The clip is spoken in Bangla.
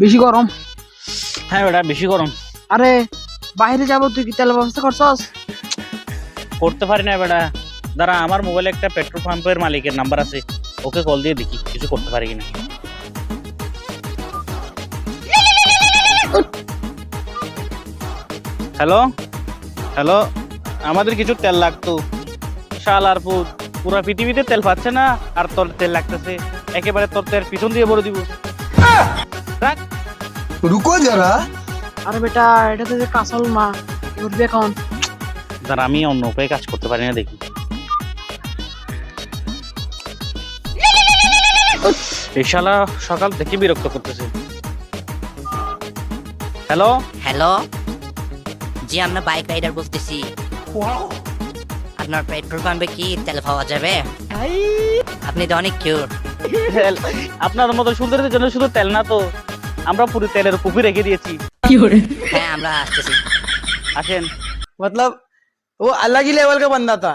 বেশি গরম। হ্যাঁ বেটা বেশি গরম। আরে বাইরে যাবো, তুই কি তেলের ব্যবস্থা করছস? করতে পারি না বেটা। দাঁড়া, আমার মোবাইলে একটা পেট্রোল পাম্পের মালিকের নাম্বার আছে, ওকে কল দিয়ে দেখি কিছু করতে পারি কিনা। হ্যালো হ্যালো, আমাদের কিছু তেল লাগতো। শালার পুত, পুরা পৃথিবীতে তেল পাচ্ছে না আর তোর তেল লাগতেছে। একেবারে তোর তেল পিছন দিয়ে ভরে দিব। রাখ। रुको जरा। আরে বেটা, এটা তো যে কাঁচাল মা, কি করবি এখন? দাঁড়া, আমি অন্য উপায়ে কাজ করতে পারি না দেখি। এই শালা সকাল থেকে বিরক্ত করতেছে। হ্যালো হ্যালো, জি আমরা বাইক রাইডার বলতেছি। আপনার পেট্রোল পাম্পে কি তেল পাওয়া যাবে? আপনি তো অনেক কিউট। আপনার মতো সুন্দরীদের জন্য শুধু তেল না তো, আমরা পুরো তেলের পুকুর রেখে দিয়েছি। হ্যাঁ আমরা আসতেছি। আসেন। मतलब वो अलग ही लेवल का बंदा था।